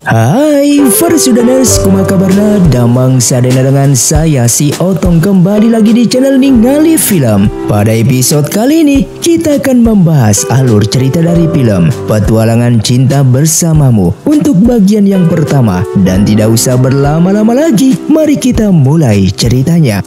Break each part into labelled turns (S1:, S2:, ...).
S1: Hai Farsudaners, kumaha kabarna? Damang sadena dengan saya si Otong kembali lagi di channel Ningali Film. Pada episode kali ini kita akan membahas alur cerita dari film Petualangan Cinta Bersamamu untuk bagian yang pertama. Dan tidak usah berlama-lama lagi, mari kita mulai ceritanya.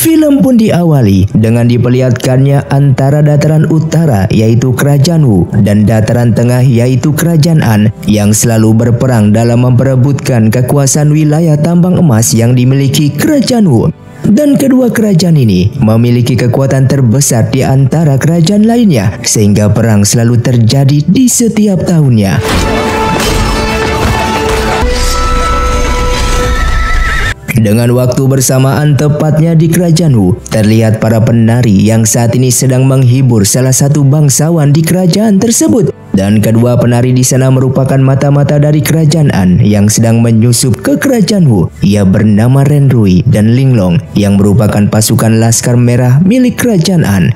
S1: Film pun diawali dengan diperlihatkannya antara dataran utara yaitu Kerajaan Wu dan dataran tengah yaitu Kerajaan An yang selalu berperang dalam memperebutkan kekuasaan wilayah tambang emas yang dimiliki Kerajaan Wu. Dan kedua kerajaan ini memiliki kekuatan terbesar di antara kerajaan lainnya sehingga perang selalu terjadi di setiap tahunnya. Dengan waktu bersamaan tepatnya di Kerajaan Wu, terlihat para penari yang saat ini sedang menghibur salah satu bangsawan di kerajaan tersebut. Dan kedua penari di sana merupakan mata-mata dari Kerajaan An yang sedang menyusup ke Kerajaan Wu. Ia bernama Ren Rui dan Ling Long yang merupakan pasukan Laskar Merah milik Kerajaan An.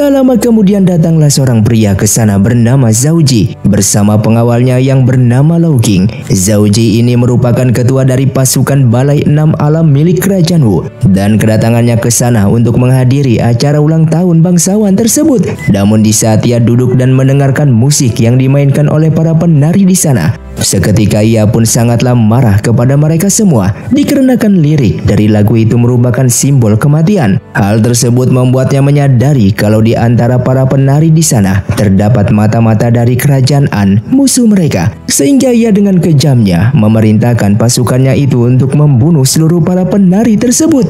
S1: Tak lama kemudian datanglah seorang pria ke sana bernama Zhao Ji bersama pengawalnya yang bernama Lao King. Zhao Ji ini merupakan ketua dari pasukan Balai Enam Alam milik Kerajaan Wu dan kedatangannya ke sana untuk menghadiri acara ulang tahun bangsawan tersebut. Namun di saat ia duduk dan mendengarkan musik yang dimainkan oleh para penari di sana, seketika ia pun sangatlah marah kepada mereka semua dikarenakan lirik dari lagu itu merupakan simbol kematian. Hal tersebut membuatnya menyadari kalau di antara para penari di sana terdapat mata-mata dari Kerajaan An, musuh mereka, sehingga ia dengan kejamnya memerintahkan pasukannya itu untuk membunuh seluruh para penari tersebut.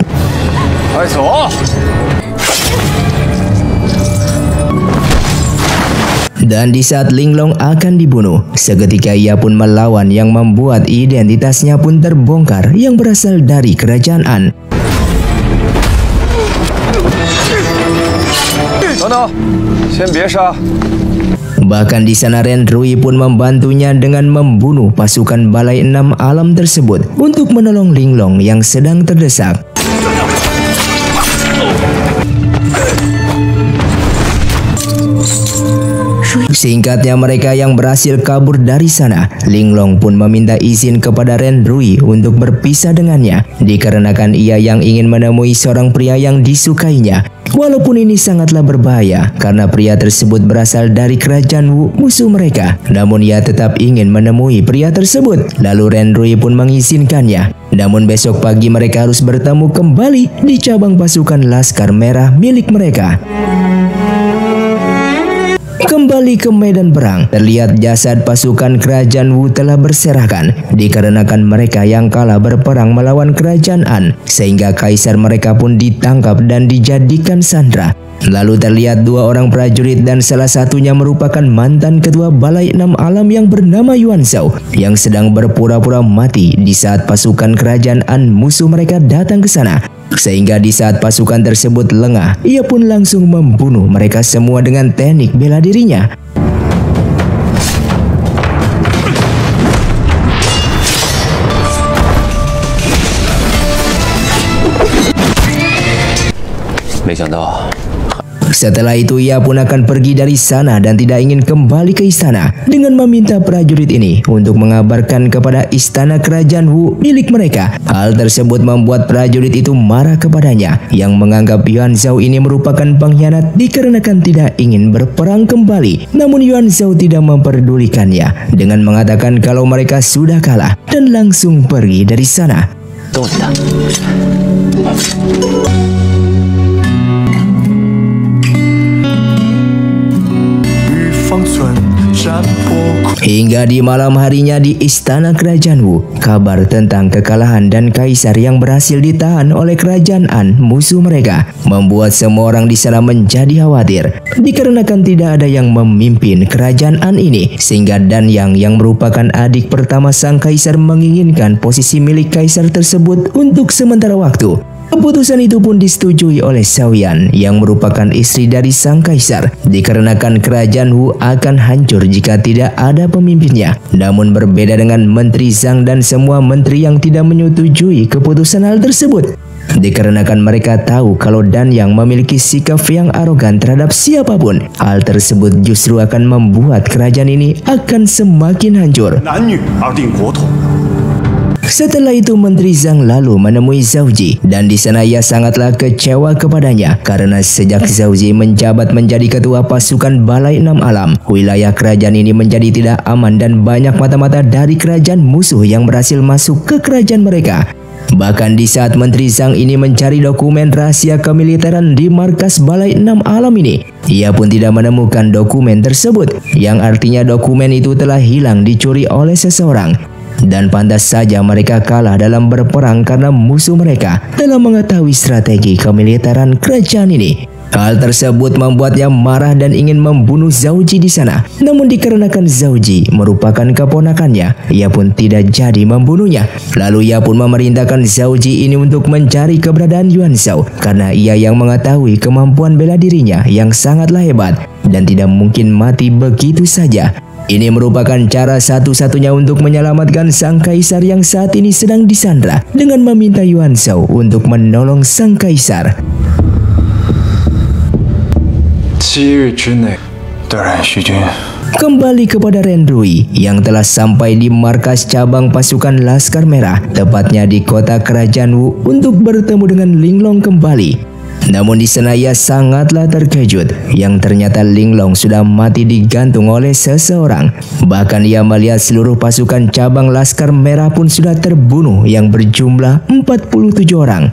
S1: Dan di saat Ling Long akan dibunuh, seketika ia pun melawan yang membuat identitasnya pun terbongkar yang berasal dari Kerajaan An. Bahkan di sana Ren Rui pun membantunya dengan membunuh pasukan Balai Enam Alam tersebut untuk menolong Ling Long yang sedang terdesak. Singkatnya mereka yang berhasil kabur dari sana, Ling Long pun meminta izin kepada Ren Rui untuk berpisah dengannya dikarenakan ia yang ingin menemui seorang pria yang disukainya. Walaupun ini sangatlah berbahaya karena pria tersebut berasal dari Kerajaan Wu, musuh mereka, namun ia tetap ingin menemui pria tersebut. Lalu Ren Rui pun mengizinkannya. Namun besok pagi mereka harus bertemu kembali di cabang pasukan Laskar Merah milik mereka. Kembali ke medan perang, terlihat jasad pasukan Kerajaan Wu telah berserakan dikarenakan mereka yang kalah berperang melawan Kerajaan An, sehingga kaisar mereka pun ditangkap dan dijadikan sandera. Lalu terlihat dua orang prajurit dan salah satunya merupakan mantan ketua Balai Enam Alam yang bernama Yuan Zhao yang sedang berpura-pura mati di saat pasukan Kerajaan An musuh mereka datang ke sana. Sehingga di saat pasukan tersebut lengah, ia pun langsung membunuh mereka semua dengan teknik bela dirinya. Setelah itu ia pun akan pergi dari sana dan tidak ingin kembali ke istana dengan meminta prajurit ini untuk mengabarkan kepada istana Kerajaan Wu milik mereka. Hal tersebut membuat prajurit itu marah kepadanya yang menganggap Yuan Zhao ini merupakan pengkhianat dikarenakan tidak ingin berperang kembali. Namun Yuan Zhao tidak memperdulikannya dengan mengatakan kalau mereka sudah kalah dan langsung pergi dari sana. Hingga di malam harinya di istana Kerajaan Wu, kabar tentang kekalahan dan kaisar yang berhasil ditahan oleh Kerajaan An, musuh mereka, membuat semua orang di sana menjadi khawatir dikarenakan tidak ada yang memimpin Kerajaan An ini, sehingga Dan Yang yang merupakan adik pertama sang kaisar menginginkan posisi milik kaisar tersebut untuk sementara waktu. Keputusan itu pun disetujui oleh Xiaoyan yang merupakan istri dari sang kaisar dikarenakan Kerajaan Wu akan hancur jika tidak ada pemimpinnya. Namun berbeda dengan Menteri Zhang dan semua menteri yang tidak menyetujui keputusan hal tersebut. Dikarenakan mereka tahu kalau Dan Yang memiliki sikap yang arogan terhadap siapapun, hal tersebut justru akan membuat kerajaan ini akan semakin hancur. Setelah itu Menteri Zhang lalu menemui Zhao Ji dan di sana ia sangatlah kecewa kepadanya karena sejak Zhao Ji menjabat menjadi ketua pasukan Balai Enam Alam, wilayah kerajaan ini menjadi tidak aman dan banyak mata-mata dari kerajaan musuh yang berhasil masuk ke kerajaan mereka. Bahkan di saat Menteri Zhang ini mencari dokumen rahasia kemiliteran di markas Balai Enam Alam ini, ia pun tidak menemukan dokumen tersebut, yang artinya dokumen itu telah hilang dicuri oleh seseorang. Dan pantas saja mereka kalah dalam berperang karena musuh mereka telah mengetahui strategi kemiliteran kerajaan ini. Hal tersebut membuatnya marah dan ingin membunuh Zhao Ji di sana. Namun dikarenakan Zhao Ji merupakan keponakannya, ia pun tidak jadi membunuhnya. Lalu ia pun memerintahkan Zhao Ji ini untuk mencari keberadaan Yuan Shao karena ia yang mengetahui kemampuan bela dirinya yang sangatlah hebat dan tidak mungkin mati begitu saja. Ini merupakan cara satu-satunya untuk menyelamatkan sang kaisar yang saat ini sedang disandra dengan meminta Yuan Shao untuk menolong sang kaisar. Kembali kepada Ren Rui yang telah sampai di markas cabang pasukan Laskar Merah, tepatnya di kota kerajaan Wu untuk bertemu dengan Linglong kembali. Namun di sana ia sangatlah terkejut yang ternyata Linglong sudah mati digantung oleh seseorang. Bahkan ia melihat seluruh pasukan cabang Laskar Merah pun sudah terbunuh yang berjumlah 47 orang.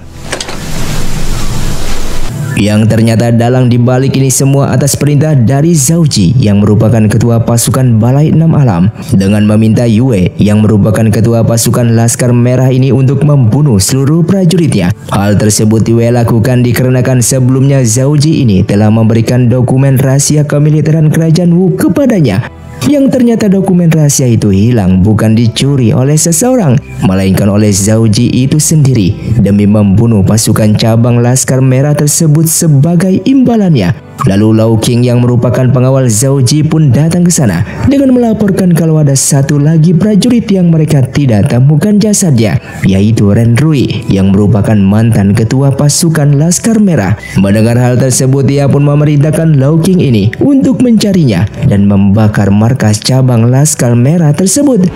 S1: Yang ternyata dalang dibalik ini semua atas perintah dari Zhao Ji yang merupakan ketua pasukan Balai Enam Alam dengan meminta Yue yang merupakan ketua pasukan Laskar Merah ini untuk membunuh seluruh prajuritnya. Hal tersebut Yue lakukan dikarenakan sebelumnya Zhao Ji ini telah memberikan dokumen rahasia kemiliteran kerajaan Wu kepadanya. Yang ternyata dokumen rahasia itu hilang bukan dicuri oleh seseorang, melainkan oleh Zhao Ji itu sendiri demi membunuh pasukan cabang Laskar Merah tersebut sebagai imbalannya. Lalu Lau King yang merupakan pengawal Zhao Ji pun datang ke sana dengan melaporkan kalau ada satu lagi prajurit yang mereka tidak temukan jasadnya, yaitu Ren Rui yang merupakan mantan ketua pasukan Laskar Merah. Mendengar hal tersebut, ia pun memerintahkan Lau King ini untuk mencarinya dan membakar markas cabang Laskar Merah tersebut.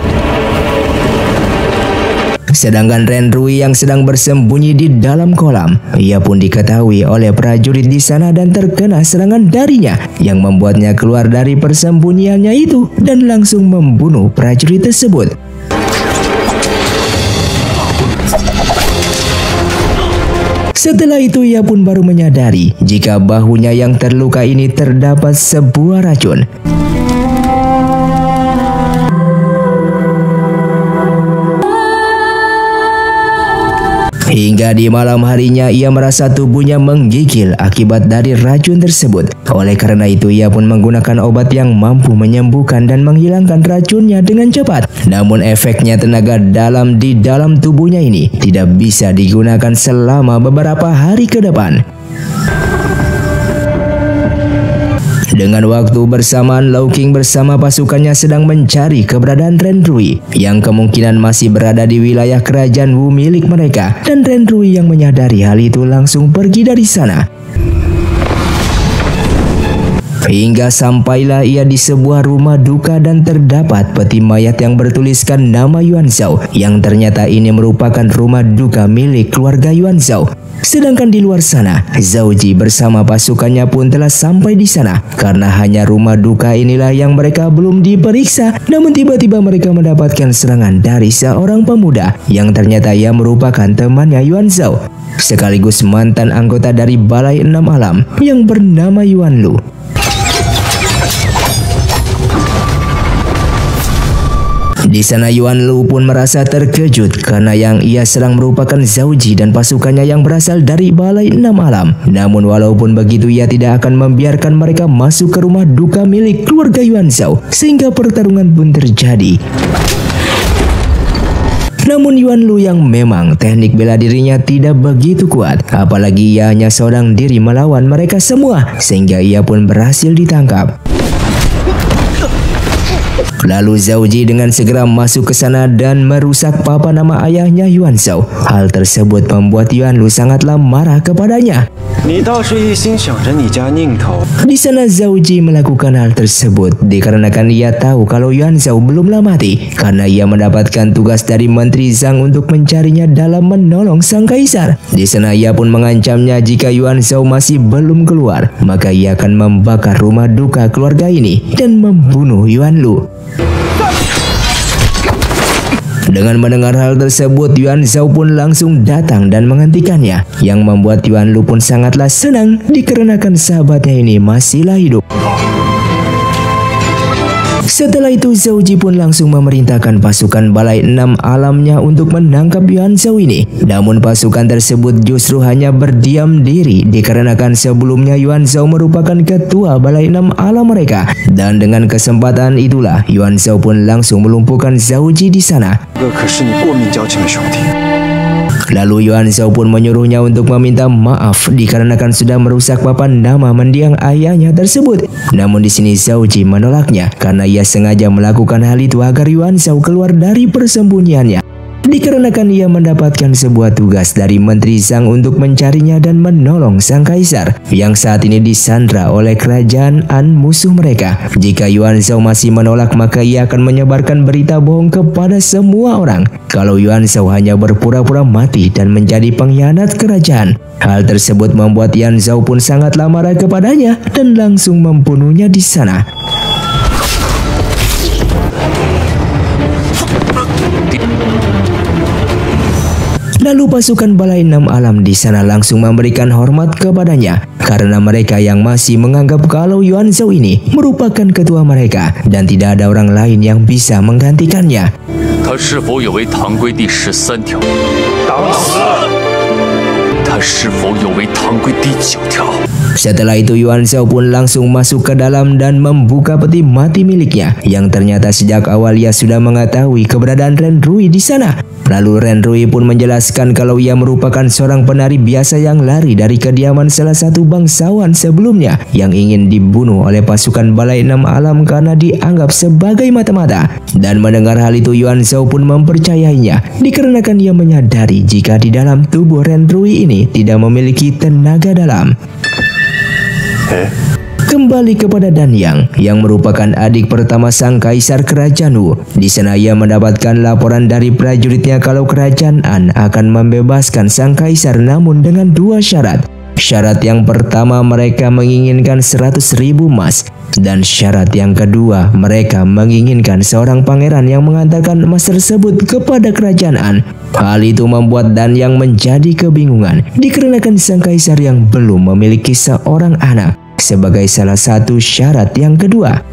S1: Sedangkan Ren Rui yang sedang bersembunyi di dalam kolam, ia pun diketahui oleh prajurit di sana dan terkena serangan darinya yang membuatnya keluar dari persembunyiannya itu dan langsung membunuh prajurit tersebut. Setelah itu ia pun baru menyadari jika bahunya yang terluka ini terdapat sebuah racun. Hingga di malam harinya ia merasa tubuhnya menggigil akibat dari racun tersebut. Oleh karena itu ia pun menggunakan obat yang mampu menyembuhkan dan menghilangkan racunnya dengan cepat. Namun efeknya tenaga dalam di dalam tubuhnya ini tidak bisa digunakan selama beberapa hari ke depan. Dengan waktu bersamaan, Lau King bersama pasukannya sedang mencari keberadaan Ren Rui yang kemungkinan masih berada di wilayah kerajaan Wu milik mereka, dan Ren Rui yang menyadari hal itu langsung pergi dari sana. Hingga sampailah ia di sebuah rumah duka dan terdapat peti mayat yang bertuliskan nama Yuan Shao, yang ternyata ini merupakan rumah duka milik keluarga Yuan Shao. Sedangkan di luar sana, Zhao Ji bersama pasukannya pun telah sampai di sana karena hanya rumah duka inilah yang mereka belum diperiksa. Namun tiba-tiba mereka mendapatkan serangan dari seorang pemuda yang ternyata ia merupakan temannya Yuan Shao, sekaligus mantan anggota dari Balai Enam Alam yang bernama Yuan Lu. Di sana Yuan Lu pun merasa terkejut karena yang ia serang merupakan Zhao Ji dan pasukannya yang berasal dari Balai Enam Alam. Namun walaupun begitu ia tidak akan membiarkan mereka masuk ke rumah duka milik keluarga Yuan Shao sehingga pertarungan pun terjadi. Namun Yuan Lu yang memang teknik bela dirinya tidak begitu kuat, apalagi ia hanya seorang diri melawan mereka semua, sehingga ia pun berhasil ditangkap. Lalu Zhao Ji dengan segera masuk ke sana dan merusak papan nama ayahnya Yuan Shao. Hal tersebut membuat Yuan Lu sangatlah marah kepadanya. Di sana Zhao Ji melakukan hal tersebut dikarenakan ia tahu kalau Yuan Shao belumlah mati, karena ia mendapatkan tugas dari Menteri Zhang untuk mencarinya dalam menolong sang kaisar. Di sana ia pun mengancamnya jika Yuan Shao masih belum keluar, maka ia akan membakar rumah duka keluarga ini dan membunuh Yuan Lu. Dengan mendengar hal tersebut, Yuan Shao pun langsung datang dan menghentikannya, yang membuat Yuan Lu pun sangatlah senang dikarenakan sahabatnya ini masihlah hidup. Setelah itu Zhao Ji pun langsung memerintahkan pasukan balai 6 alamnya untuk menangkap Yuan Shao ini. Namun pasukan tersebut justru hanya berdiam diri dikarenakan sebelumnya Yuan Shao merupakan ketua balai 6 alam mereka. Dan dengan kesempatan itulah Yuan Shao pun langsung melumpuhkan Zhao Ji di sana. Lalu Yuan Shao pun menyuruhnya untuk meminta maaf dikarenakan sudah merusak papan nama mendiang ayahnya tersebut. Namun di sini Zhao Ji menolaknya karena ia sengaja melakukan hal itu agar Yuan Shao keluar dari persembunyiannya. Dikarenakan ia mendapatkan sebuah tugas dari Menteri Zhang untuk mencarinya dan menolong sang kaisar yang saat ini disandra oleh kerajaan An musuh mereka. Jika Yuan Shao masih menolak, maka ia akan menyebarkan berita bohong kepada semua orang kalau Yuan Shao hanya berpura-pura mati dan menjadi pengkhianat kerajaan. Hal tersebut membuat Yuan Shao pun sangatlah marah kepadanya dan langsung membunuhnya di sana. Lalu pasukan balai 6 alam di sana langsung memberikan hormat kepadanya karena mereka yang masih menganggap kalau Yuan Shao ini merupakan ketua mereka dan tidak ada orang lain yang bisa menggantikannya. Setelah itu Yuan Shao pun langsung masuk ke dalam dan membuka peti mati miliknya yang ternyata sejak awal ia sudah mengetahui keberadaan Ren Rui di sana. Lalu Ren Rui pun menjelaskan kalau ia merupakan seorang penari biasa yang lari dari kediaman salah satu bangsawan sebelumnya yang ingin dibunuh oleh pasukan balai 6 alam karena dianggap sebagai mata-mata. Dan mendengar hal itu Yuan Shao pun mempercayainya dikarenakan ia menyadari jika di dalam tubuh Ren Rui ini tidak memiliki tenaga dalam. Kembali kepada Danyang yang merupakan adik pertama sang kaisar kerajaan Wu. Di sana ia mendapatkan laporan dari prajuritnya kalau kerajaan An akan membebaskan sang kaisar namun dengan 2 syarat. Syarat yang pertama mereka menginginkan 100.000 emas dan syarat yang kedua mereka menginginkan seorang pangeran yang mengantarkan emas tersebut kepada kerajaan An. Hal itu membuat Danyang menjadi kebingungan dikarenakan sang kaisar yang belum memiliki seorang anak. Sebagai salah satu syarat yang kedua,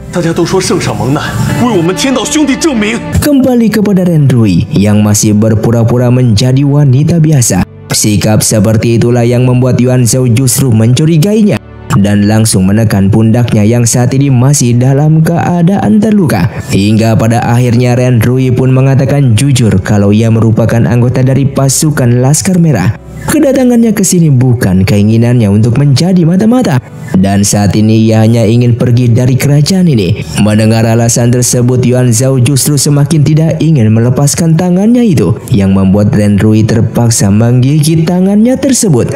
S1: kembali kepada Ren Rui yang masih berpura-pura menjadi wanita biasa. Sikap seperti itulah yang membuat Yuan Shao justru mencurigainya dan langsung menekan pundaknya yang saat ini masih dalam keadaan terluka. Hingga pada akhirnya Ren Rui pun mengatakan jujur kalau ia merupakan anggota dari pasukan Laskar Merah. Kedatangannya ke sini bukan keinginannya untuk menjadi mata-mata dan saat ini ia hanya ingin pergi dari kerajaan ini. Mendengar alasan tersebut Yuan Shao justru semakin tidak ingin melepaskan tangannya itu yang membuat Ren Rui terpaksa menggigit tangannya tersebut.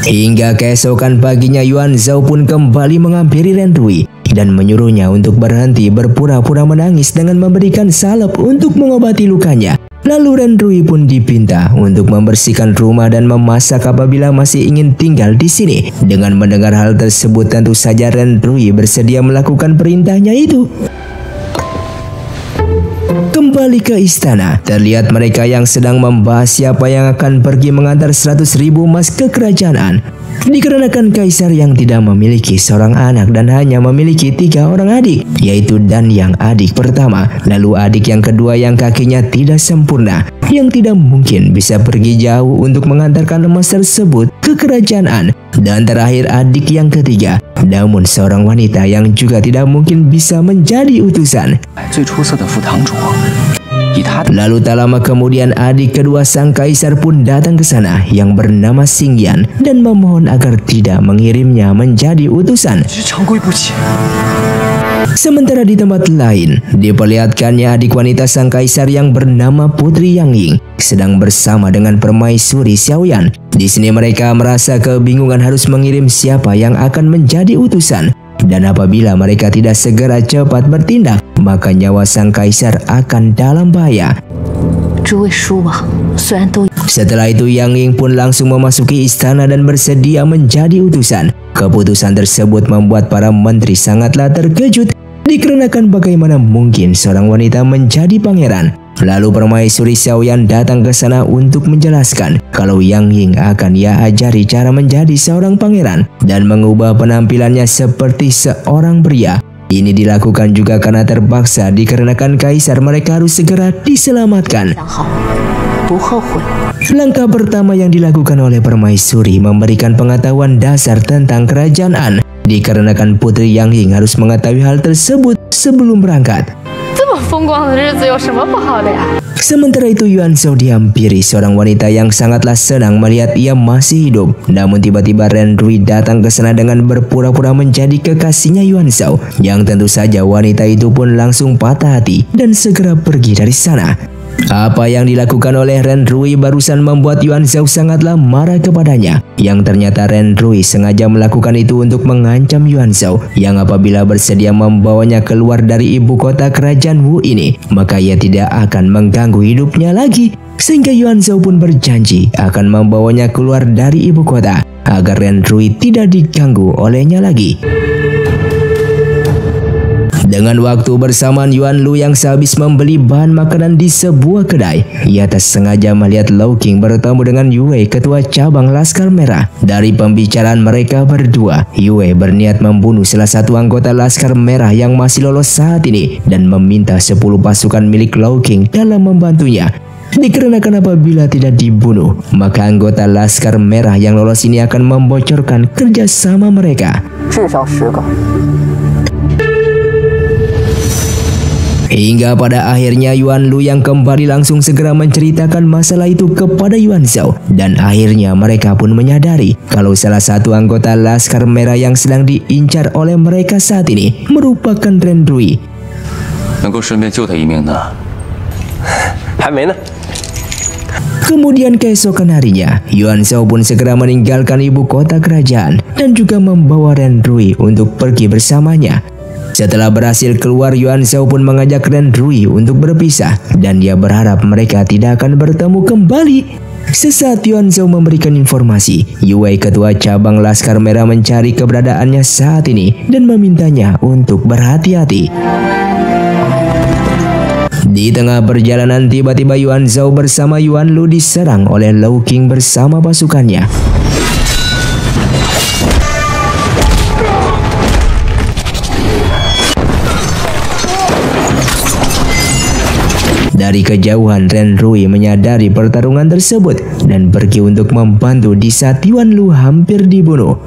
S1: Hingga keesokan paginya Yuan Shao pun kembali menghampiri Ren Rui dan menyuruhnya untuk berhenti berpura-pura menangis dengan memberikan salep untuk mengobati lukanya. Lalu Ren Rui pun dipinta untuk membersihkan rumah dan memasak apabila masih ingin tinggal di sini. Dengan mendengar hal tersebut tentu saja Ren Rui bersedia melakukan perintahnya itu. Kembali ke istana, terlihat mereka yang sedang membahas siapa yang akan pergi mengantar 100.000 emas ke kerajaan An. Dikarenakan kaisar yang tidak memiliki seorang anak dan hanya memiliki 3 orang adik, yaitu Danyang adik pertama, lalu adik yang kedua yang kakinya tidak sempurna, yang tidak mungkin bisa pergi jauh untuk mengantarkan emas tersebut ke kerajaan An, dan terakhir adik yang ketiga, namun seorang wanita yang juga tidak mungkin bisa menjadi utusan. Lalu tak lama kemudian adik kedua sang kaisar pun datang ke sana yang bernama Xingyan dan memohon agar tidak mengirimnya menjadi utusan. Sementara di tempat lain, diperlihatkannya adik wanita sang kaisar yang bernama Putri Yang Ying sedang bersama dengan permaisuri Xiaoyan. Di sini mereka merasa kebingungan harus mengirim siapa yang akan menjadi utusan. Dan apabila mereka tidak segera cepat bertindak, maka nyawa sang kaisar akan dalam bahaya. Setelah itu Yang Ying pun langsung memasuki istana dan bersedia menjadi utusan. Keputusan tersebut membuat para menteri sangatlah terkejut, dikarenakan bagaimana mungkin seorang wanita menjadi pangeran. Lalu permaisuri Xiaoyan datang ke sana untuk menjelaskan kalau Yang Ying akan ia ajari cara menjadi seorang pangeran dan mengubah penampilannya seperti seorang pria. Ini dilakukan juga karena terpaksa dikarenakan kaisar mereka harus segera diselamatkan. Langkah pertama yang dilakukan oleh permaisuri memberikan pengetahuan dasar tentang kerajaan, dikarenakan Putri Yang Ying harus mengetahui hal tersebut sebelum berangkat. Sementara itu Yuan Shao dihampiri seorang wanita yang sangatlah senang melihat ia masih hidup. Namun tiba-tiba Ren Rui datang ke sana dengan berpura-pura menjadi kekasihnya Yuan Shao, yang tentu saja wanita itu pun langsung patah hati dan segera pergi dari sana. Apa yang dilakukan oleh Ren Rui barusan membuat Yuan Shao sangatlah marah kepadanya, yang ternyata Ren Rui sengaja melakukan itu untuk mengancam Yuan Shao, yang apabila bersedia membawanya keluar dari ibu kota kerajaan Wu ini, maka ia tidak akan mengganggu hidupnya lagi. Sehingga Yuan Shao pun berjanji akan membawanya keluar dari ibu kota agar Ren Rui tidak diganggu olehnya lagi. Dengan waktu bersamaan Yuan Lu yang sehabis membeli bahan makanan di sebuah kedai, ia tak sengaja melihat Lau King bertemu dengan Yue, ketua cabang Laskar Merah. Dari pembicaraan mereka berdua, Yue berniat membunuh salah satu anggota Laskar Merah yang masih lolos saat ini dan meminta 10 pasukan milik Lau King dalam membantunya. Dikarenakan apabila tidak dibunuh, maka anggota Laskar Merah yang lolos ini akan membocorkan kerjasama mereka. Hingga pada akhirnya Yuan Lu yang kembali langsung segera menceritakan masalah itu kepada Yuan Shao. Dan akhirnya mereka pun menyadari kalau salah satu anggota Laskar Merah yang sedang diincar oleh mereka saat ini merupakan Ren Rui. Kemudian keesokan harinya, Yuan Shao pun segera meninggalkan ibu kota kerajaan dan juga membawa Ren Rui untuk pergi bersamanya. Setelah berhasil keluar, Yuan Shao pun mengajak Ren Rui untuk berpisah dan dia berharap mereka tidak akan bertemu kembali. Sesaat Yuan Shao memberikan informasi, Yue ketua cabang Laskar Merah mencari keberadaannya saat ini dan memintanya untuk berhati-hati. Di tengah perjalanan tiba-tiba Yuan Shao bersama Yuan Lu diserang oleh Lau King bersama pasukannya. Dari kejauhan Ren Rui menyadari pertarungan tersebut dan pergi untuk membantu di saat Yuan Lu hampir dibunuh.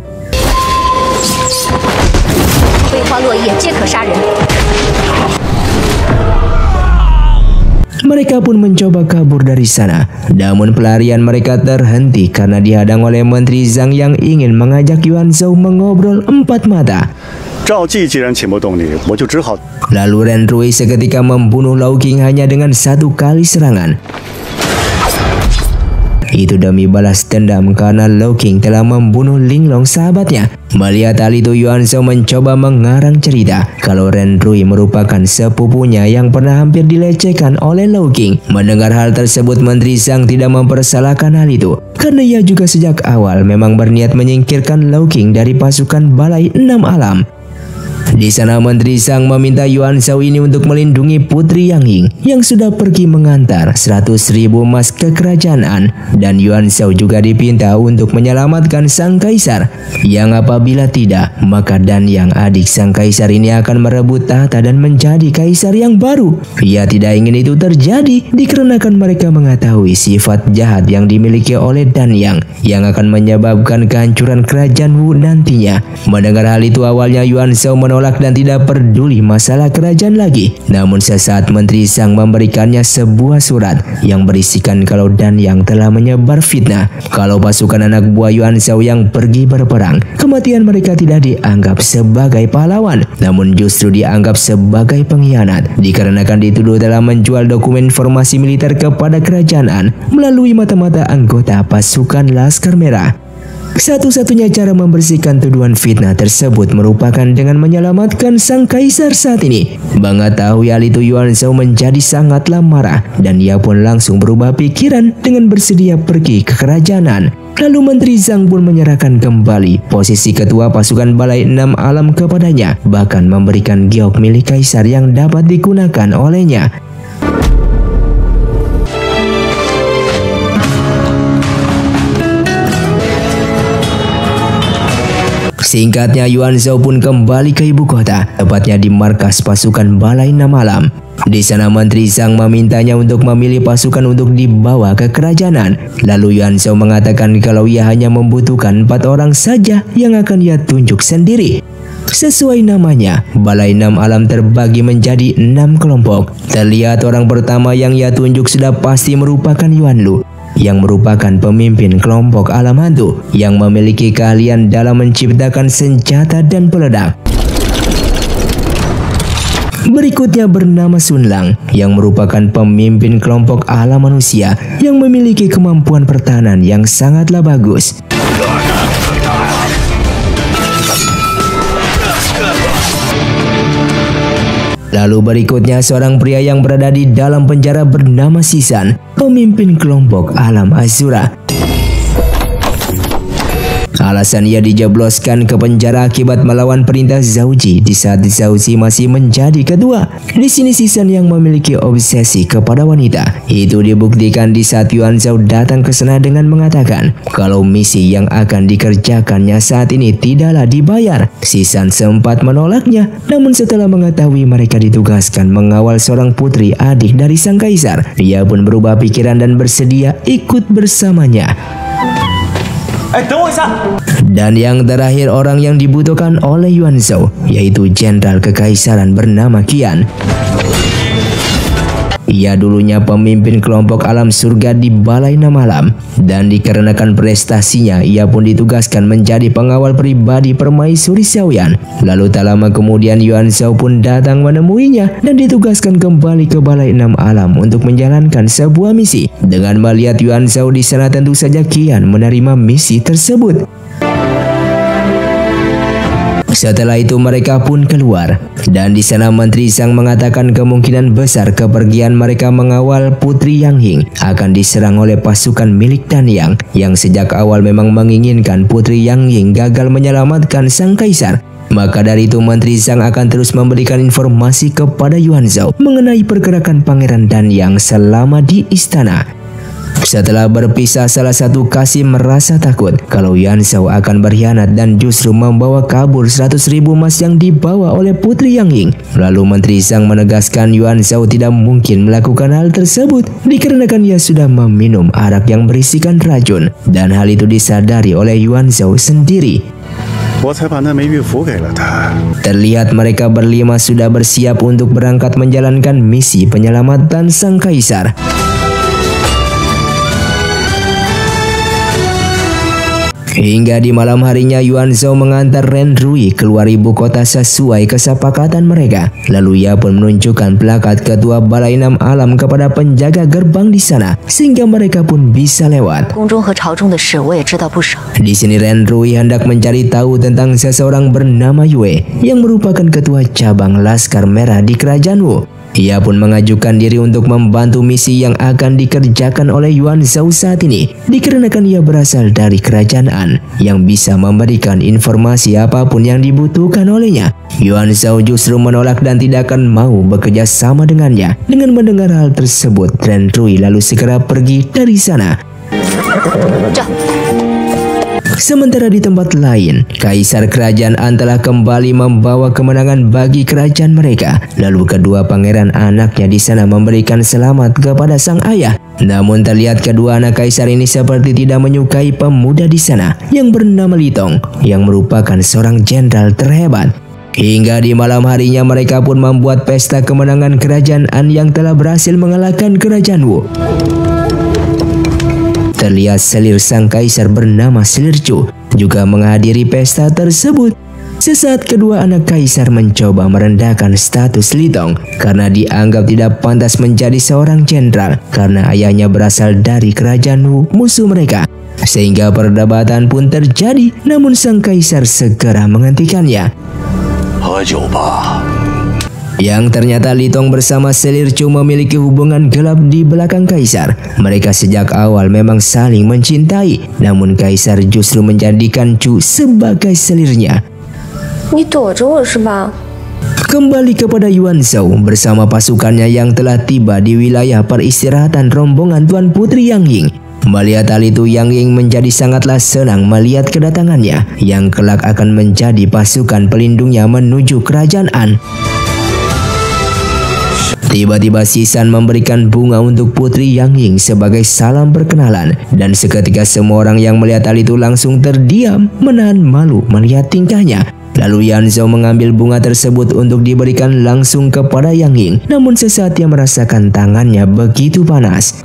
S1: Mereka pun mencoba kabur dari sana, namun pelarian mereka terhenti karena dihadang oleh Menteri Zhang yang ingin mengajak Yuan Shao mengobrol empat mata. Lalu Ren Rui seketika membunuh Lau King hanya dengan 1 kali serangan. Itu demi balas dendam karena Lau King telah membunuh Linglong sahabatnya. Melihat hal itu, Yuan Shao mencoba mengarang cerita kalau Ren Rui merupakan sepupunya yang pernah hampir dilecehkan oleh Lau King. Mendengar hal tersebut, Menteri Zhang tidak mempersalahkan hal itu karena ia juga sejak awal memang berniat menyingkirkan Lau King dari pasukan Balai 6 Alam. Di sana Menteri Zhang meminta Yuan Shao ini untuk melindungi Putri Yang Ying yang sudah pergi mengantar 100.000 emas ke kerajaan, dan Yuan Shao juga dipinta untuk menyelamatkan sang kaisar, yang apabila tidak maka Danyang adik sang kaisar ini akan merebut tahta dan menjadi kaisar yang baru. Ia tidak ingin itu terjadi dikarenakan mereka mengetahui sifat jahat yang dimiliki oleh Danyang yang akan menyebabkan kehancuran kerajaan Wu nantinya. Mendengar hal itu, awalnya Yuan Shao menolak menolak dan tidak peduli masalah kerajaan lagi. Namun sesaat Menteri Zhang memberikannya sebuah surat yang berisikan kalau Danyang telah menyebar fitnah kalau pasukan anak buah Yuan Shao yang pergi berperang, kematian mereka tidak dianggap sebagai pahlawan, namun justru dianggap sebagai pengkhianat dikarenakan dituduh telah menjual dokumen informasi militer kepada kerajaan melalui mata-mata anggota pasukan Laskar Merah. Satu-satunya cara membersihkan tuduhan fitnah tersebut merupakan dengan menyelamatkan sang kaisar saat ini. Mengetahui hal itu, Yuan Shao menjadi sangatlah marah dan ia pun langsung berubah pikiran dengan bersedia pergi ke kerajaan. Lalu Menteri Zhang pun menyerahkan kembali posisi ketua pasukan Balai 6 Alam kepadanya, bahkan memberikan giok milik kaisar yang dapat digunakan olehnya. Singkatnya, Yuan Shao pun kembali ke ibu kota, tepatnya di markas pasukan Balai 6 Alam. Di sana Menteri Zhang memintanya untuk memilih pasukan untuk dibawa ke kerajaan. Lalu Yuan Shao mengatakan kalau ia hanya membutuhkan 4 orang saja yang akan ia tunjuk sendiri. Sesuai namanya, Balai 6 Alam terbagi menjadi 6 kelompok. Terlihat orang pertama yang ia tunjuk sudah pasti merupakan Yuan Lu, yang merupakan pemimpin kelompok alam hantu yang memiliki keahlian dalam menciptakan senjata dan peledak. Berikutnya bernama Sun Lang yang merupakan pemimpin kelompok alam manusia yang memiliki kemampuan pertahanan yang sangatlah bagus. Lalu berikutnya seorang pria yang berada di dalam penjara bernama Sisan, pemimpin kelompok alam Azura. Alasan ia dijebloskan ke penjara akibat melawan perintah Zhao Ji di saat Zhao Ji masih menjadi ketua. Di sini Sisan yang memiliki obsesi kepada wanita. Itu dibuktikan di saat Yuan Shao datang ke sana dengan mengatakan kalau misi yang akan dikerjakannya saat ini tidaklah dibayar. Sisan sempat menolaknya, namun setelah mengetahui mereka ditugaskan mengawal seorang putri adik dari sang kaisar, dia pun berubah pikiran dan bersedia ikut bersamanya. Dan yang terakhir orang yang dibutuhkan oleh Yuan Shao yaitu jenderal kekaisaran bernama Qian. Ia dulunya pemimpin kelompok alam surga di Balai 6 Alam, dan dikarenakan prestasinya ia pun ditugaskan menjadi pengawal pribadi permaisuri Xiaoyan. Lalu tak lama kemudian Yuan Shao pun datang menemuinya dan ditugaskan kembali ke Balai 6 Alam untuk menjalankan sebuah misi. Dengan melihat Yuan Shao di sana, tentu saja Qian menerima misi tersebut. Setelah itu mereka pun keluar, dan di sana Menteri Zhang mengatakan kemungkinan besar kepergian mereka mengawal Putri Yang Ying akan diserang oleh pasukan milik Danyang yang sejak awal memang menginginkan Putri Yang Ying gagal menyelamatkan sang kaisar. Maka dari itu Menteri Zhang akan terus memberikan informasi kepada Yuan Shao mengenai pergerakan Pangeran Danyang selama di istana. Setelah berpisah, salah satu kasih merasa takut kalau Yuan Shao akan berkhianat dan justru membawa kabur 100.000 emas yang dibawa oleh Putri Yang Ying. Lalu Menteri Zhang menegaskan Yuan Shao tidak mungkin melakukan hal tersebut dikarenakan ia sudah meminum arak yang berisikan racun, dan hal itu disadari oleh Yuan Shao sendiri. Terlihat mereka berlima sudah bersiap untuk berangkat menjalankan misi penyelamatan sang kaisar. Hingga di malam harinya Yuan Shao mengantar Ren Rui keluar ibu kota sesuai kesepakatan mereka. Lalu ia pun menunjukkan plakat ketua Balai 6 Alam kepada penjaga gerbang di sana sehingga mereka pun bisa lewat. Di sini Ren Rui hendak mencari tahu tentang seseorang bernama Yue yang merupakan ketua cabang Laskar Merah di kerajaan Wu. Ia pun mengajukan diri untuk membantu misi yang akan dikerjakan oleh Yuan Shao saat ini dikarenakan ia berasal dari kerajaan yang bisa memberikan informasi apapun yang dibutuhkan olehnya. Yuan Shao justru menolak dan tidak akan mau bekerja sama dengannya. Dengan mendengar hal tersebut, Ren Rui lalu segera pergi dari sana. Sementara di tempat lain, Kaisar Kerajaan An telah kembali membawa kemenangan bagi kerajaan mereka. Lalu kedua pangeran anaknya di sana memberikan selamat kepada sang ayah. Namun terlihat kedua anak kaisar ini seperti tidak menyukai pemuda di sana yang bernama Li Tong yang merupakan seorang jenderal terhebat. Hingga di malam harinya mereka pun membuat pesta kemenangan kerajaan An yang telah berhasil mengalahkan kerajaan Wu. Terlihat selir sang kaisar bernama Selir Chu juga menghadiri pesta tersebut. Sesaat kedua anak kaisar mencoba merendahkan status Li Tong karena dianggap tidak pantas menjadi seorang jenderal karena ayahnya berasal dari kerajaan Wu, musuh mereka. Sehingga perdebatan pun terjadi, namun sang kaisar segera menghentikannya. Yang ternyata Li Tong bersama Selir Chu memiliki hubungan gelap di belakang kaisar. Mereka sejak awal memang saling mencintai, namun kaisar justru menjadikan Chu sebagai selirnya. Kembali kepada Yuan Shao bersama pasukannya yang telah tiba di wilayah peristirahatan rombongan Tuan Putri Yang Ying. Melihat hal itu, Yang Ying menjadi sangatlah senang melihat kedatangannya yang kelak akan menjadi pasukan pelindungnya menuju kerajaan An. Tiba-tiba Sisan memberikan bunga untuk Putri Yang Ying sebagai salam perkenalan, dan seketika semua orang yang melihat hal itu langsung terdiam menahan malu melihat tingkahnya. Lalu Yuan Shao mengambil bunga tersebut untuk diberikan langsung kepada Yang Ying, namun sesaat dia merasakan tangannya begitu panas.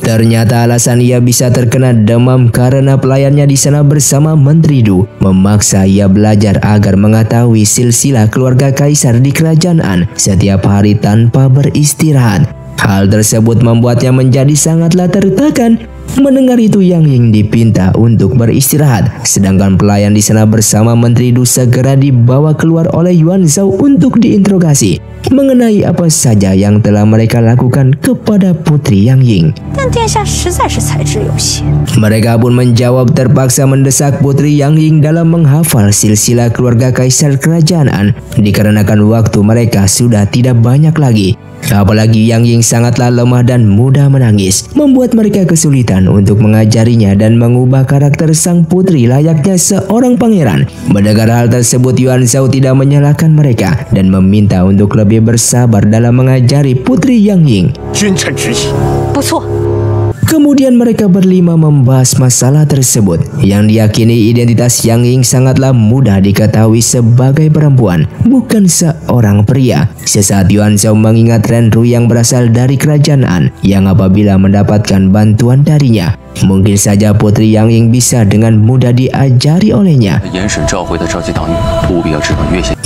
S1: Ternyata alasan ia bisa terkena demam karena pelayannya di sana bersama Menteri Du memaksa ia belajar agar mengetahui silsilah keluarga kaisar di kerajaan An setiap hari tanpa beristirahat. Hal tersebut membuatnya menjadi sangatlah tertekan. Mendengar itu, Yang Ying dipinta untuk beristirahat, sedangkan pelayan di sana bersama Menteri Du segera dibawa keluar oleh Yuan Shao untuk diinterogasi mengenai apa saja yang telah mereka lakukan kepada Putri Yang Ying. Mereka pun menjawab terpaksa mendesak Putri Yang Ying dalam menghafal silsilah keluarga kaisar kerajaan An dikarenakan waktu mereka sudah tidak banyak lagi. Apalagi Yang Ying sangatlah lemah dan mudah menangis, membuat mereka kesulitan untuk mengajarinya dan mengubah karakter sang putri layaknya seorang pangeran. Mendengar hal tersebut, Yuan Shao tidak menyalahkan mereka dan meminta untuk lebih bersabar dalam mengajari Putri Yang Ying. Kemudian mereka berlima membahas masalah tersebut yang diyakini identitas Yang Ying sangatlah mudah diketahui sebagai perempuan, bukan seorang pria. Sesaat Yuan Shao mengingat Ren Rui yang berasal dari kerajaan An yang apabila mendapatkan bantuan darinya, mungkin saja Putri Yang Ying bisa dengan mudah diajari olehnya.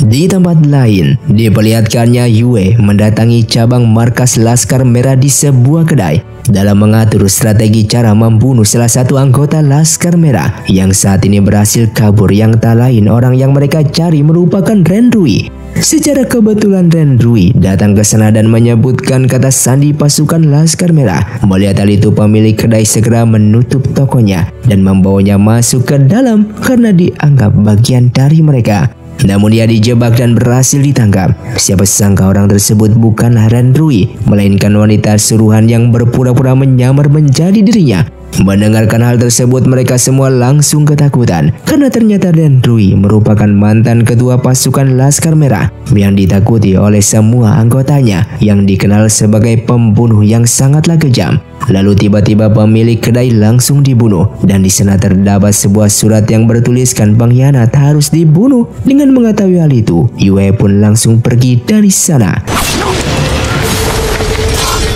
S1: Di tempat lain, diperlihatkannya Yue mendatangi cabang markas Laskar Merah di sebuah kedai dalam mengatur strategi cara membunuh salah satu anggota Laskar Merah yang saat ini berhasil kabur, yang tak lain orang yang mereka cari merupakan Ren Rui. Secara kebetulan Ren Rui datang ke sana dan menyebutkan kata sandi pasukan Laskar Merah. Melihat hal itu, pemilik kedai segera menutup tokonya dan membawanya masuk ke dalam karena dianggap bagian dari mereka. Namun dia dijebak dan berhasil ditangkap. Siapa sangka orang tersebut bukanlah Ren Rui, melainkan wanita suruhan yang berpura-pura menyamar menjadi dirinya. Mendengarkan hal tersebut, mereka semua langsung ketakutan karena ternyata Ren Rui merupakan mantan ketua pasukan Laskar Merah yang ditakuti oleh semua anggotanya, yang dikenal sebagai pembunuh yang sangatlah kejam. Lalu tiba-tiba pemilik kedai langsung dibunuh, dan di sana terdapat sebuah surat yang bertuliskan pengkhianat harus dibunuh. Dengan mengetahui hal itu, Yue pun langsung pergi dari sana.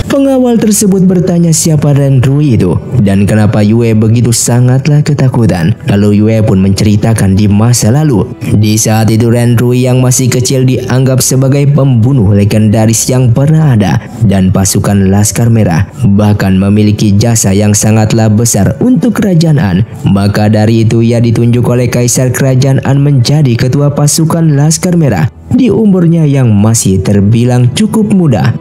S1: Pengawal tersebut bertanya siapa Ren Rui itu dan kenapa Yue begitu sangatlah ketakutan. Lalu Yue pun menceritakan di masa lalu. Di saat itu Ren Rui yang masih kecil dianggap sebagai pembunuh legendaris yang pernah ada, dan pasukan Laskar Merah bahkan memiliki jasa yang sangatlah besar untuk kerajaan An. Maka dari itu ia ditunjuk oleh kaisar kerajaan An menjadi ketua pasukan Laskar Merah di umurnya yang masih terbilang cukup muda.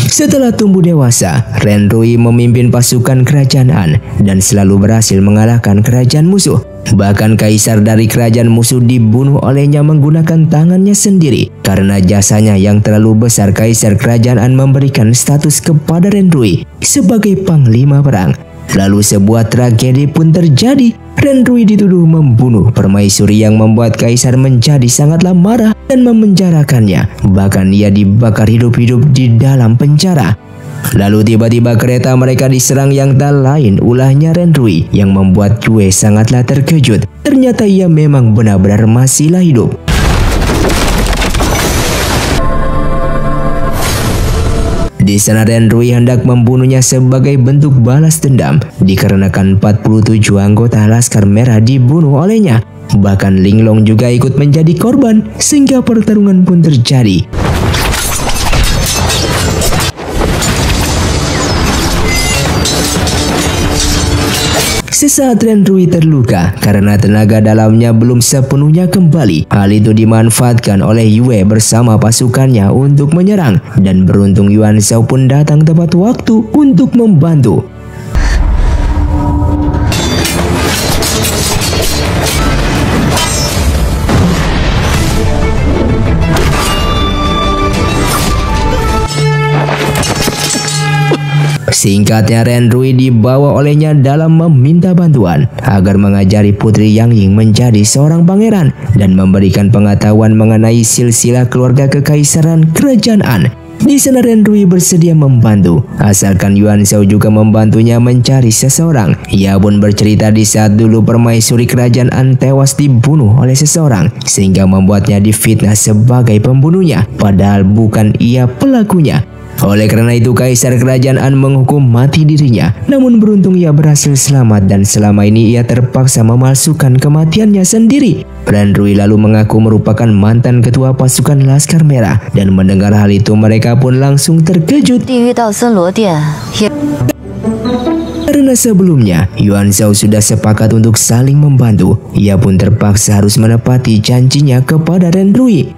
S1: Setelah tumbuh dewasa, Ren Rui memimpin pasukan kerajaan An dan selalu berhasil mengalahkan kerajaan musuh. Bahkan kaisar dari kerajaan musuh dibunuh olehnya menggunakan tangannya sendiri. Karena jasanya yang terlalu besar, kaisar kerajaan An memberikan status kepada Ren Rui sebagai panglima perang. Lalu sebuah tragedi pun terjadi. Ren Rui dituduh membunuh permaisuri yang membuat kaisar menjadi sangatlah marah dan memenjarakannya. Bahkan ia dibakar hidup-hidup di dalam penjara. Lalu tiba-tiba kereta mereka diserang yang tak lain ulahnya Renrui yang membuat Yue sangatlah terkejut. Ternyata ia memang benar-benar masihlah hidup. Di sana Renrui hendak membunuhnya sebagai bentuk balas dendam dikarenakan 47 anggota Laskar Merah dibunuh olehnya. Bahkan Linglong juga ikut menjadi korban sehingga pertarungan pun terjadi. Sesaat Renrui terluka karena tenaga dalamnya belum sepenuhnya kembali. Hal itu dimanfaatkan oleh Yue bersama pasukannya untuk menyerang, dan beruntung Yuan Shao pun datang tepat waktu untuk membantu. Singkatnya, Renrui dibawa olehnya dalam meminta bantuan agar mengajari Putri Yang Ying menjadi seorang pangeran dan memberikan pengetahuan mengenai silsilah keluarga kekaisaran kerajaan An. Di sana Renrui bersedia membantu, asalkan Yuan Shao juga membantunya mencari seseorang. Ia pun bercerita di saat dulu permaisuri kerajaan An tewas dibunuh oleh seseorang, sehingga membuatnya difitnah sebagai pembunuhnya, padahal bukan ia pelakunya. Oleh karena itu Kaisar Kerajaan An menghukum mati dirinya. Namun beruntung ia berhasil selamat dan selama ini ia terpaksa memalsukan kematiannya sendiri. Renrui lalu mengaku merupakan mantan ketua pasukan Laskar Merah, dan mendengar hal itu mereka pun langsung terkejut. Karena sebelumnya Yuan Shao sudah sepakat untuk saling membantu, ia pun terpaksa harus menepati janjinya kepada Renrui.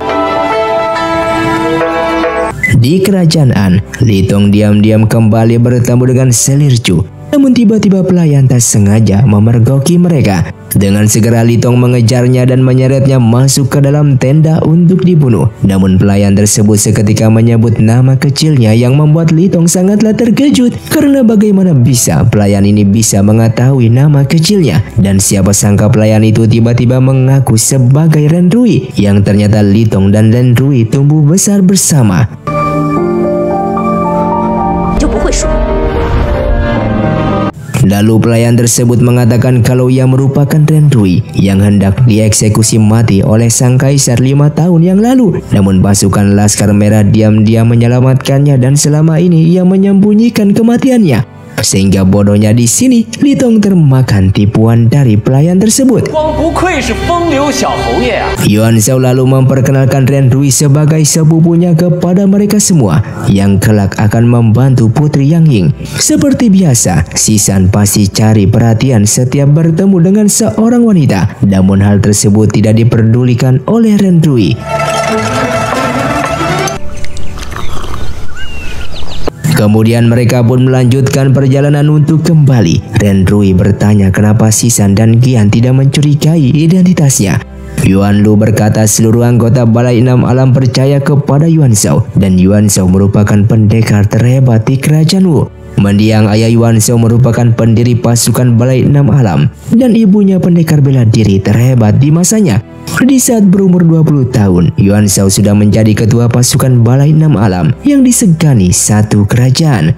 S1: Di kerajaan An, Li Tong diam-diam kembali bertemu dengan Selir Chu. Namun tiba-tiba pelayan tak sengaja memergoki mereka. Dengan segera Li Tong mengejarnya dan menyeretnya masuk ke dalam tenda untuk dibunuh. Namun pelayan tersebut seketika menyebut nama kecilnya yang membuat Li Tong sangatlah terkejut. Karena bagaimana bisa pelayan ini bisa mengetahui nama kecilnya. Dan siapa sangka pelayan itu tiba-tiba mengaku sebagai Renrui, yang ternyata Li Tong dan Renrui tumbuh besar bersama. Lalu pelayan tersebut mengatakan kalau ia merupakan Renrui yang hendak dieksekusi mati oleh sang kaisar 5 tahun yang lalu. Namun pasukan Laskar Merah diam-diam menyelamatkannya dan selama ini ia menyembunyikan kematiannya. Sehingga bodohnya di sini Li Tong termakan tipuan dari pelayan tersebut. Yuan Shao lalu memperkenalkan Renrui sebagai sepupunya kepada mereka semua yang kelak akan membantu Putri Yang Ying. Seperti biasa, Sisan pasti cari perhatian setiap bertemu dengan seorang wanita. Namun hal tersebut tidak diperdulikan oleh Renrui. Kemudian mereka pun melanjutkan perjalanan untuk kembali. Renrui bertanya kenapa Sisan dan Qian tidak mencurigai identitasnya. Yuan Lu berkata seluruh anggota Balai 6 Alam percaya kepada Yuan Shao, dan Yuan Shao merupakan pendekar terhebat di kerajaan Wu. Mendiang ayah Yuan Shao merupakan pendiri pasukan Balai 6 Alam, dan ibunya pendekar bela diri terhebat di masanya. Di saat berumur 20 tahun, Yuan Shao sudah menjadi ketua pasukan Balai 6 Alam yang disegani satu kerajaan.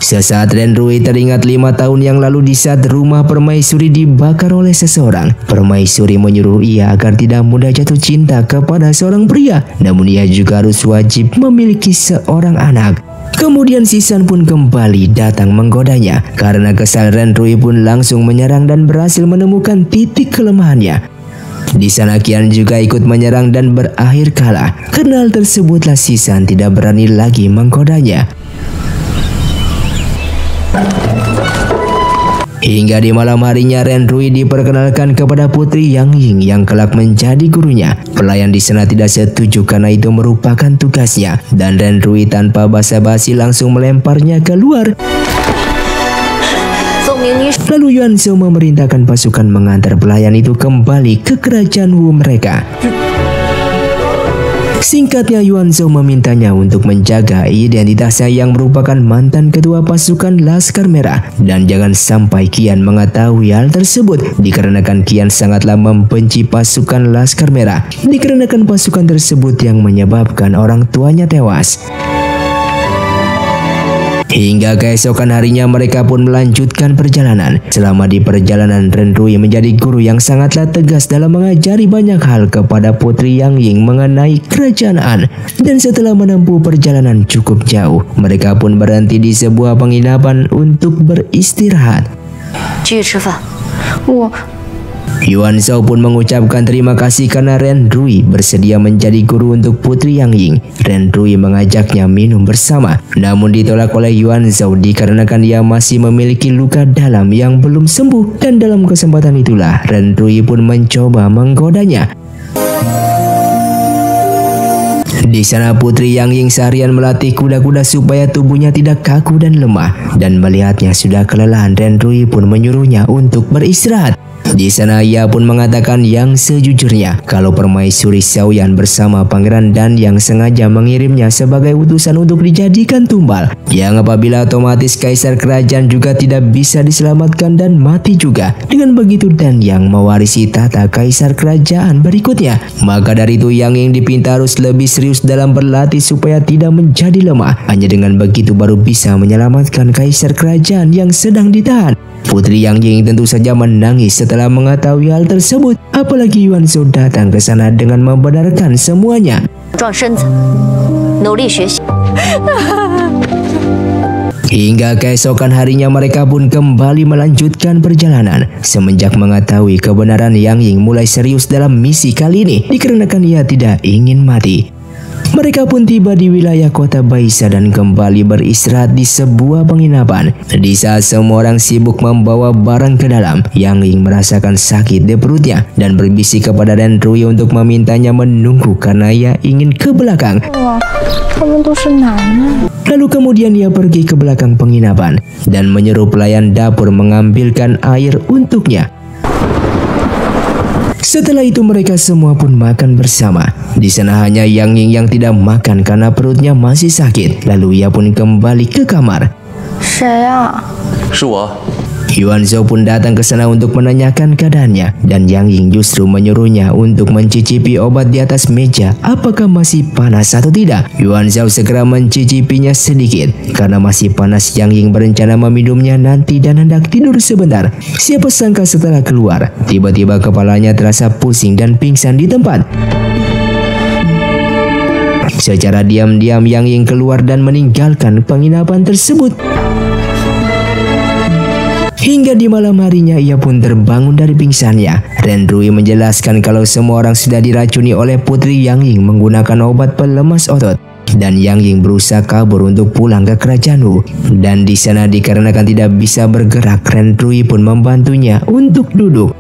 S1: Sesaat Renrui teringat 5 tahun yang lalu di saat rumah permaisuri dibakar oleh seseorang. Permaisuri menyuruh ia agar tidak mudah jatuh cinta kepada seorang pria, namun ia juga harus wajib memiliki seorang anak. Kemudian Sisan pun kembali datang menggodanya. Karena kesal, Renrui pun langsung menyerang dan berhasil menemukan titik kelemahannya. Di sana Qian juga ikut menyerang dan berakhir kalah. Karena hal tersebutlah Sisan tidak berani lagi menggodanya. Hingga di malam harinya Renrui diperkenalkan kepada Putri Yang Ying yang kelak menjadi gurunya. Pelayan di sana tidak setuju karena itu merupakan tugasnya, dan Renrui tanpa basa-basi langsung melemparnya keluar. Lalu Yuan Shao memerintahkan pasukan mengantar pelayan itu kembali ke kerajaan Wu mereka. Singkatnya, Yuan Shao memintanya untuk menjaga identitasnya yang merupakan mantan ketua pasukan Laskar Merah, dan jangan sampai Qian mengetahui hal tersebut dikarenakan Qian sangatlah membenci pasukan Laskar Merah dikarenakan pasukan tersebut yang menyebabkan orang tuanya tewas. Hingga keesokan harinya mereka pun melanjutkan perjalanan. Selama di perjalanan, Renrui menjadi guru yang sangatlah tegas dalam mengajari banyak hal kepada Putri Yang Ying mengenai kerajaan An. Dan setelah menempuh perjalanan cukup jauh, mereka pun berhenti di sebuah penginapan untuk beristirahat. Yuan Shao pun mengucapkan terima kasih karena Renrui bersedia menjadi guru untuk Putri Yang Ying. Renrui mengajaknya minum bersama, namun ditolak oleh Yuan Shao dikarenakan ia masih memiliki luka dalam yang belum sembuh. Dan dalam kesempatan itulah Renrui pun mencoba menggodanya. Di sana Putri Yang Ying seharian melatih kuda-kuda supaya tubuhnya tidak kaku dan lemah. Dan melihatnya sudah kelelahan, Renrui pun menyuruhnya untuk beristirahat. Di sana ia pun mengatakan yang sejujurnya kalau permaisuri Xiaoyan bersama Pangeran Dan yang sengaja mengirimnya sebagai utusan untuk dijadikan tumbal, yang apabila otomatis kaisar kerajaan juga tidak bisa diselamatkan dan mati juga. Dengan begitu Dan yang mewarisi tata kaisar kerajaan berikutnya. Maka dari itu Yang Ying dipinta harus lebih serius dalam berlatih supaya tidak menjadi lemah. Hanya dengan begitu baru bisa menyelamatkan kaisar kerajaan yang sedang ditahan. Putri Yang Ying tentu saja menangis setelah mengetahui hal tersebut. Apalagi Yuan Shao datang ke sana dengan membenarkan semuanya. Hingga keesokan harinya mereka pun kembali melanjutkan perjalanan. Semenjak mengetahui kebenaran, Yang Ying mulai serius dalam misi kali ini dikarenakan ia tidak ingin mati. Mereka pun tiba di wilayah kota Baisa dan kembali beristirahat di sebuah penginapan. Di saat semua orang sibuk membawa barang ke dalam, Yang Ying merasakan sakit di perutnya dan berbisik kepada Renrui untuk memintanya menunggu karena ia ingin ke belakang. Lalu kemudian ia pergi ke belakang penginapan dan menyuruh pelayan dapur mengambilkan air untuknya. Setelah itu mereka semua pun makan bersama. Di sana hanya Yang Ying yang tidak makan karena perutnya masih sakit. Lalu ia pun kembali ke kamar. Yuan Shao pun datang ke sana untuk menanyakan keadaannya, dan Yang Ying justru menyuruhnya untuk mencicipi obat di atas meja apakah masih panas atau tidak. Yuan Shao segera mencicipinya sedikit. Karena masih panas, Yang Ying berencana meminumnya nanti dan hendak tidur sebentar. Siapa sangka setelah keluar, tiba-tiba kepalanya terasa pusing dan pingsan di tempat. Secara diam-diam Yang Ying keluar dan meninggalkan penginapan tersebut. Hingga di malam harinya ia pun terbangun dari pingsannya. Renrui menjelaskan kalau semua orang sudah diracuni oleh Putri Yang Ying menggunakan obat pelemas otot. Dan Yang Ying berusaha kabur untuk pulang ke kerajaan Wu. Dan di sana dikarenakan tidak bisa bergerak, Renrui pun membantunya untuk duduk.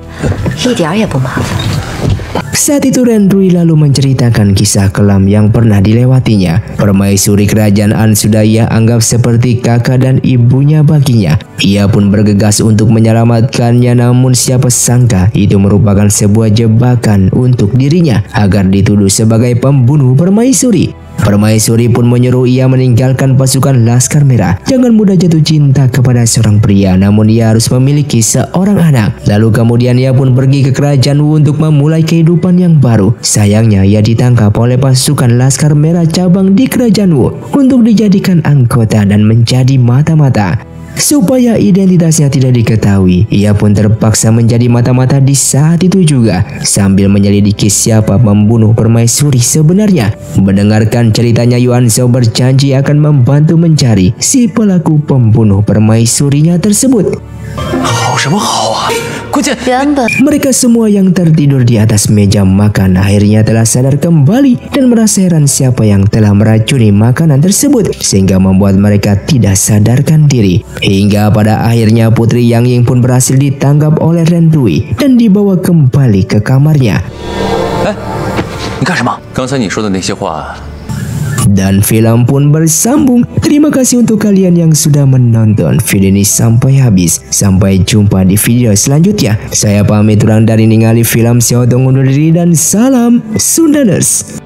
S1: Saat itu Renrui lalu menceritakan kisah kelam yang pernah dilewatinya. Permaisuri kerajaan An sudah ia anggap seperti kakak dan ibunya baginya. Ia pun bergegas untuk menyelamatkannya, namun siapa sangka itu merupakan sebuah jebakan untuk dirinya agar dituduh sebagai pembunuh permaisuri. Permaisuri pun menyuruh ia meninggalkan pasukan Laskar Merah. Jangan mudah jatuh cinta kepada seorang pria, namun ia harus memiliki seorang anak. Lalu kemudian ia pun pergi ke kerajaan Wu untuk memulai kehidupan yang baru. Sayangnya ia ditangkap oleh pasukan Laskar Merah cabang di kerajaan Wu untuk dijadikan anggota dan menjadi mata-mata. Supaya identitasnya tidak diketahui, ia pun terpaksa menjadi mata-mata di saat itu juga, sambil menyelidiki siapa pembunuh permaisuri sebenarnya. Mendengarkan ceritanya, Yuan Shao berjanji akan membantu mencari si pelaku pembunuh permaisurinya tersebut. Mereka semua yang tertidur di atas meja makan akhirnya telah sadar kembali dan merasa heran siapa yang telah meracuni makanan tersebut, sehingga membuat mereka tidak sadarkan diri. Hingga pada akhirnya Putri Yang Ying pun berhasil ditangkap oleh Renrui dan dibawa kembali ke kamarnya. Dan film pun bersambung. Terima kasih untuk kalian yang sudah menonton video ini sampai habis. Sampai jumpa di video selanjutnya. Saya pamit urang dari ningali film. Saya undur diri dan salam Sundaners.